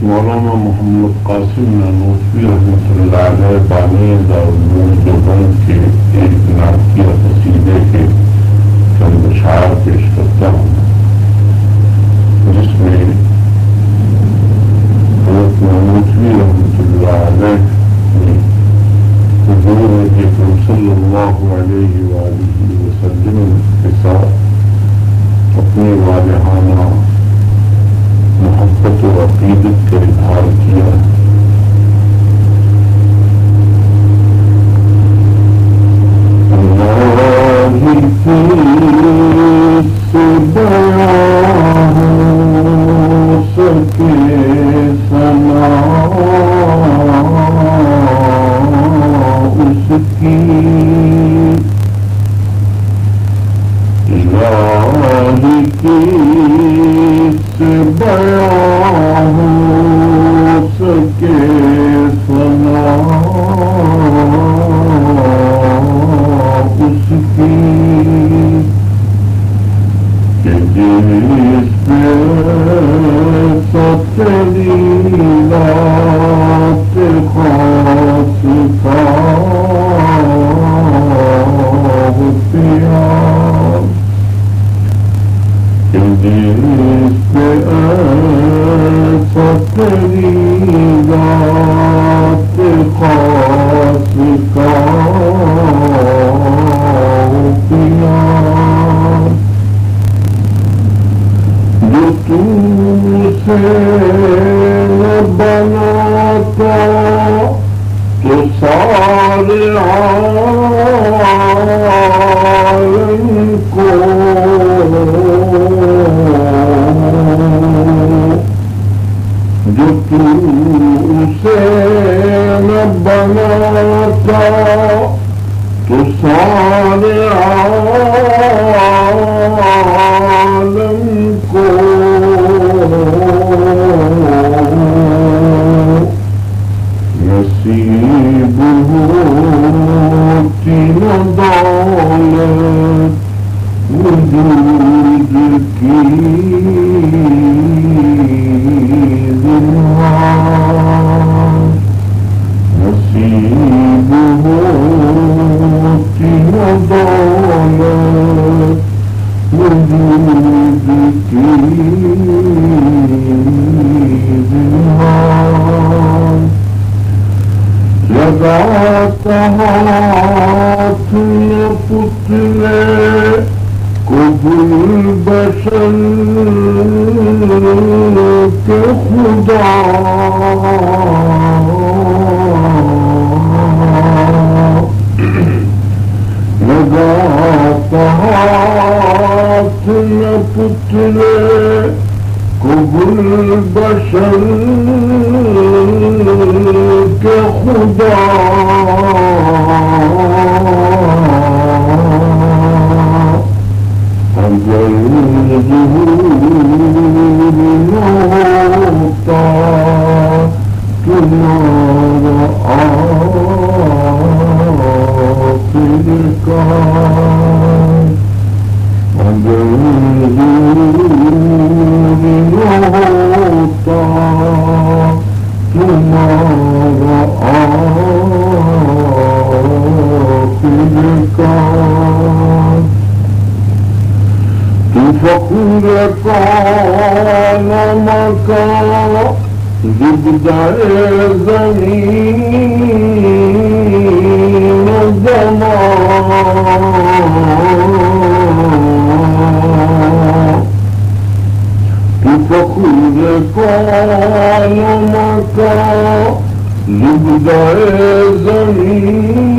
حضرت مولانا محمد قاسم نانوتوی رحمۃ اللہ علیہ بانی دارالعلوم دیوبند کے ایک نعتیہ قصیدے کے چند اشعار پیش کرتا ہوں، جس میں حضرت نانوتوی رحمۃ اللہ علیہ نے حضور اکرم صلی اللہ علیہ وآلہ وسلم کے ساتھ اپنی واضحانہ محبت و عقیدت کا اظہار کیا۔ اللہ کی سے بیان ہو سکے ثنا اس کی، الہی کی سے بیان ہو سکے ثنا اس کی، کہ جس پہ تیری ذات خاص کا پیار، کہ جس پہ تیری ذات خاص کا پیار، جو تو سے بناتا تو سارے عالم کو، جو تو سے بناتا تو سارے عالم کو، نصیب ہوتی نہ دولت وجود کی ذمہ، نصیب ہوتی نہ دولت وجود کی ذمہ، لگاتا ہاتھ نہ پتلے کو گلبشن کے خدا، لگاتا ہاتھ نہ پتلے کو گلبشن کے خدا، اگر ظہور نہ ہوتا تمہارا آخر کا، اگر ظہور نہ ہوتا تمہارا آخر کا، تو فخر کون مکان زبدۂ زمین و زمان، تو فخر کون مکان زبدۂ زمین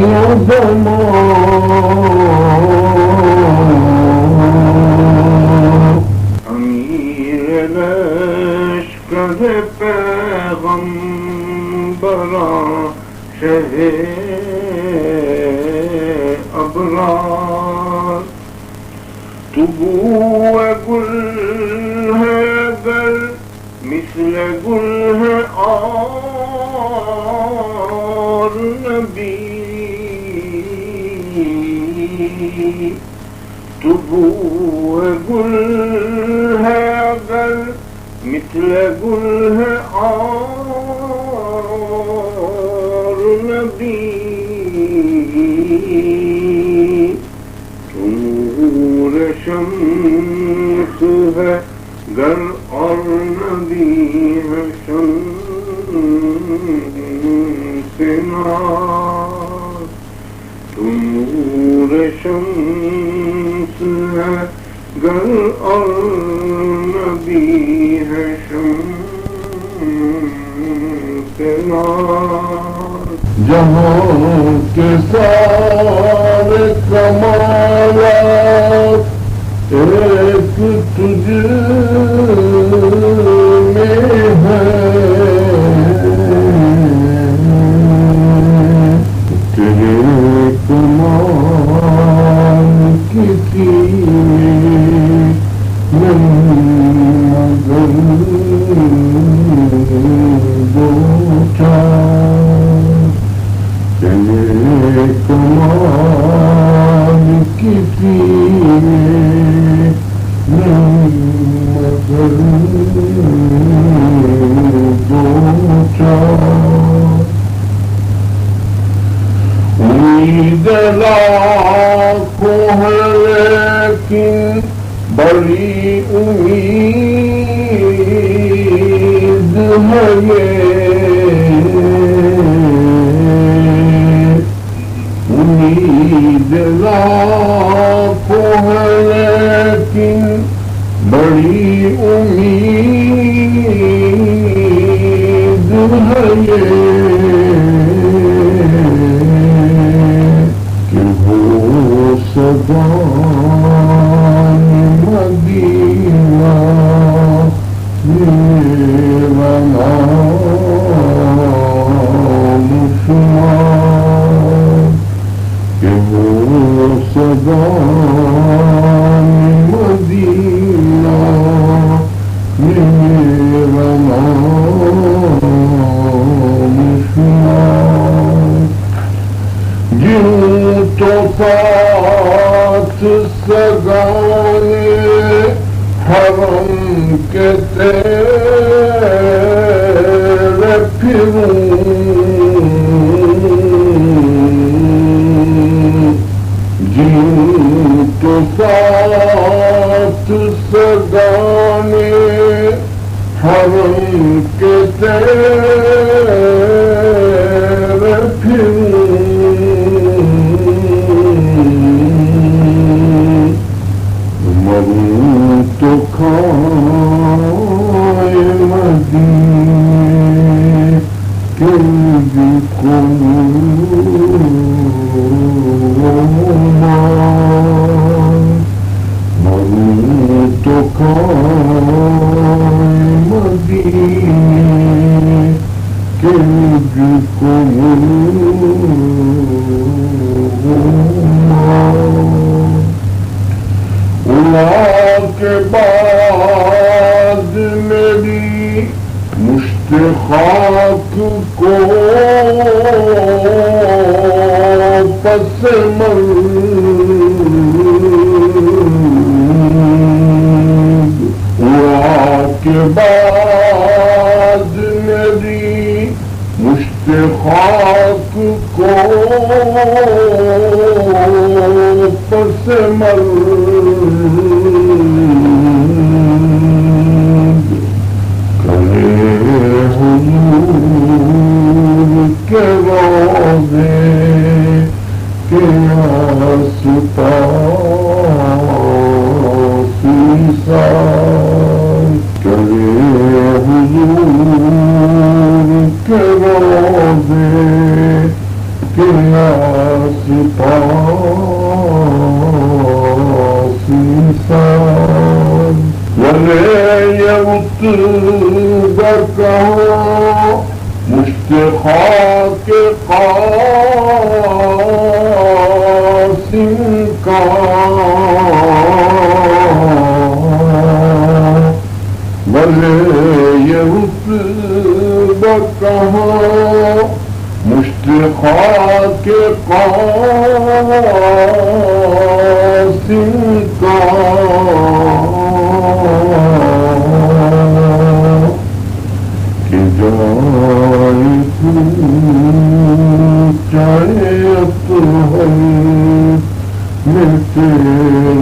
و زمان، امیر لشکر پیغمبران شہ ابرار، تو بو گل ہے گر مثل گل ہے اور نبی، تو بو گل ہے گر شمس ہے گر اور نبی ہے شمس نار تو نور شمس ہے گر اور نبی ہے شمس نار جہاں کے سارے کمالات ایک تجھ میں ہے تیرے کمال کسی مگر دو چار تیرے کمال کسی مگر دو چار امید لاکھوں ہے لیکن بڑی امید ہے یہ امید لاکھوں ہے لیکن بڑی امید ہے یہ کہ وہ صدائے مدینہ میرا نام شمار کہ وہ صدائے مدینہ میرا نام شمار یوں تو ساتھ سگانے حرم کے تیرے پھروں یوں تو ساتھ سگانے حرم کے تیرے پھروں مروں تو کھائے مدینے کے بھی مروں تو کھائے مدینے کے بھی کے بعد میری مشت خاک کو پس مرد کے بعد میری مشت خاک کو پس مرد کرے حضور کے روضے کے آس پاس نثار کرے حضور کے روضے کے آس پاس نثار ورے یہ اتر کہاں مشت خاک قاسم کا ورے یہ اتر کہاں مشت خاک قاسم کا چاہے تو ہم میں تیرا